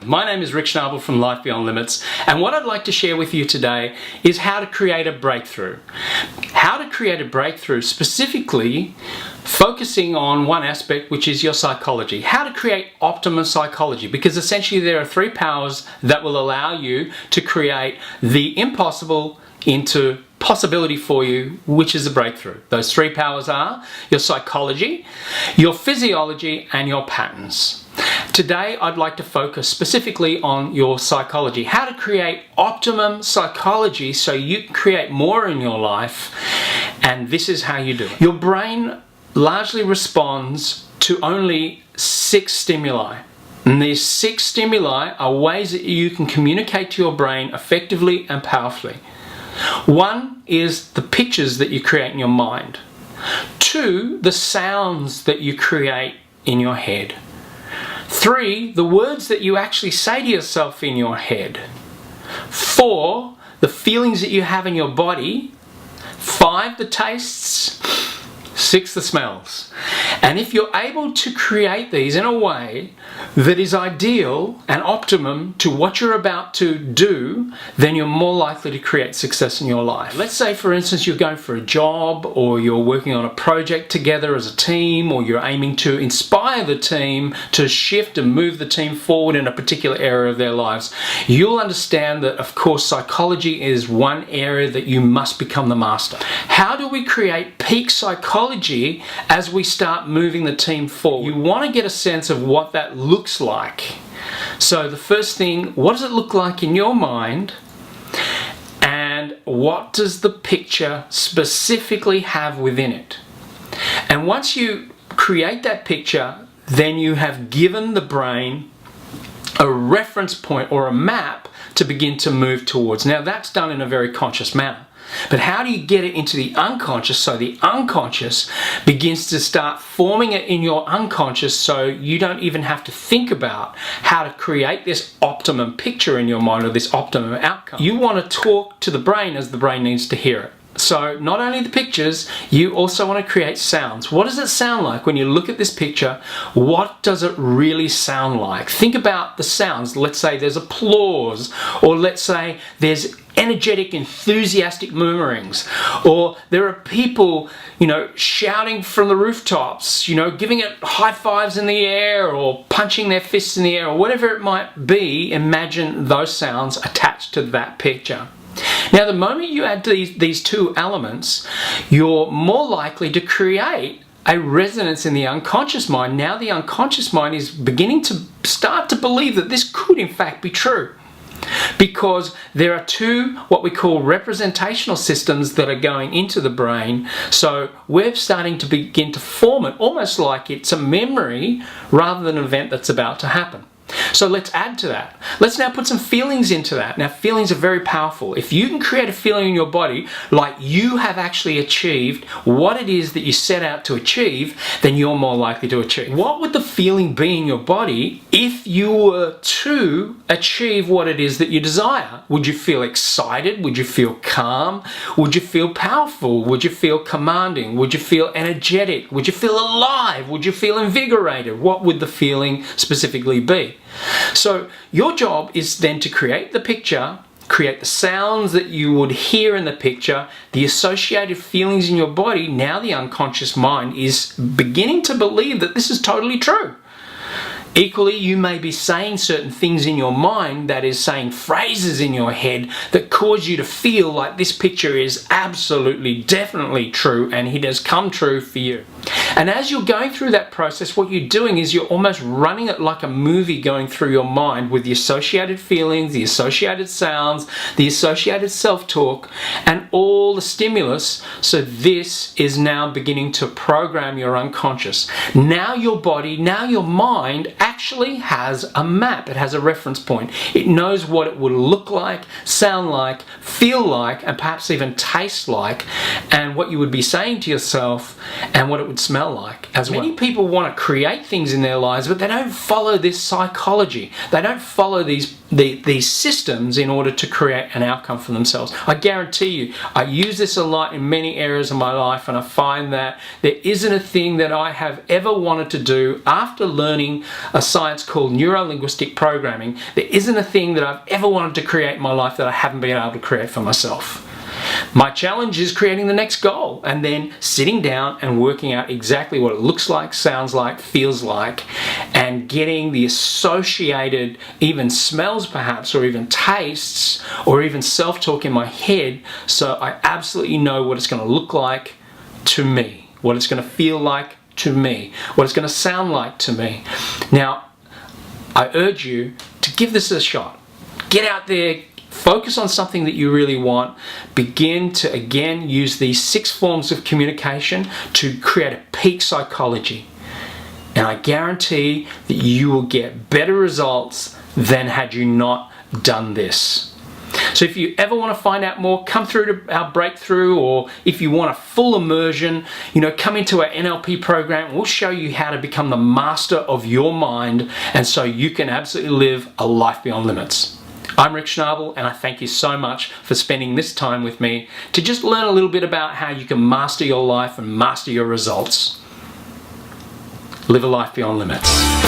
My name is Rik Schnabel from Life Beyond Limits, and what I'd like to share with you today is how to create a breakthrough. How to create a breakthrough, specifically focusing on one aspect, which is your psychology. How to create optimum psychology, because essentially there are three powers that will allow you to create the impossible into possibility for you, which is a breakthrough. Those three powers are your psychology, your physiology, and your patterns. Today, I'd like to focus specifically on your psychology. How to create optimum psychology so you can create more in your life, and this is how you do it. Your brain largely responds to only 6 stimuli. And these 6 stimuli are ways that you can communicate to your brain effectively and powerfully. 1 is the pictures that you create in your mind. 2, the sounds that you create in your head. 3, the words that you actually say to yourself in your head. 4, the feelings that you have in your body. 5, the tastes. 6, the smells. And if you're able to create these in a way that is ideal and optimum to what you're about to do, then you're more likely to create success in your life. Let's say, for instance, you're going for a job, or you're working on a project together as a team, or you're aiming to inspire the team to shift and move the team forward in a particular area of their lives. You'll understand that, of course, psychology is one area that you must become the master. How do we create peak psychology as we start moving the team forward? You want to get a sense of what that looks like. So the first thing, what does it look like in your mind, and what does the picture specifically have within it? And once you create that picture, then you have given the brain a reference point or a map to begin to move towards. Now that's done in a very conscious manner. But how do you get it into the unconscious so the unconscious begins to start forming it in your unconscious, so you don't even have to think about how to create this optimum picture in your mind or this optimum outcome? You want to talk to the brain as the brain needs to hear it. So not only the pictures, you also want to create sounds. What does it sound like when you look at this picture? What does it really sound like? Think about the sounds. Let's say there's applause, or let's say there's energetic, enthusiastic murmurings, or there are people, shouting from the rooftops, giving it high fives in the air, or punching their fists in the air, or whatever it might be. Imagine those sounds attached to that picture. Now, the moment you add these two elements, you're more likely to create a resonance in the unconscious mind. Now the unconscious mind is beginning to start to believe that this could in fact be true, because there are 2 what we call representational systems that are going into the brain. So we're starting to begin to form it almost like it's a memory rather than an event that's about to happen. So let's add to that. Let's now put some feelings into that. Now, feelings are very powerful. If you can create a feeling in your body like you have actually achieved what it is that you set out to achieve, then you're more likely to achieve. What would the feeling be in your body if you were to achieve what it is that you desire? Would you feel excited? Would you feel calm? Would you feel powerful? Would you feel commanding? Would you feel energetic? Would you feel alive? Would you feel invigorated? What would the feeling specifically be? So your job is then to create the picture, create the sounds that you would hear in the picture, the associated feelings in your body. Now the unconscious mind is beginning to believe that this is totally true. Equally, you may be saying certain things in your mind, that is, saying phrases in your head that cause you to feel like this picture is absolutely, definitely true, and it has come true for you. And as you're going through that process, what you're doing is you're almost running it like a movie going through your mind, with the associated feelings, the associated sounds, the associated self-talk, and all the stimulus. So this is now beginning to program your unconscious. Now your body, now your mind actually has a map. It has a reference point. It knows what it would look like, sound like, feel like, and perhaps even taste like, and what you would be saying to yourself, and what it would smell like as well. Many people want to create things in their lives, but they don't follow this psychology. They don't follow these systems in order to create an outcome for themselves. I guarantee you, I use this a lot in many areas of my life, and I find that there isn't a thing that I have ever wanted to do after learning a science called neuro-linguistic programming, there isn't a thing that I've ever wanted to create in my life that I haven't been able to create for myself. My challenge is creating the next goal and then sitting down and working out exactly what it looks like, sounds like, feels like, and getting the associated even smells perhaps, or even tastes, or even self-talk in my head, so I absolutely know what it's going to look like to me, what it's going to feel like to me, what it's going to sound like to me. Now, I urge you to give this a shot. Get out there, focus on something that you really want. Begin to, again, use these 6 forms of communication to create a peak psychology. And I guarantee that you will get better results than had you not done this. So if you ever want to find out more, come through to our breakthrough, or if you want a full immersion, come into our NLP program. We'll show you how to become the master of your mind, and so you can absolutely live a life beyond limits. I'm Rik Schnabel, and I thank you so much for spending this time with me to just learn a little bit about how you can master your life and master your results. Live a life beyond limits.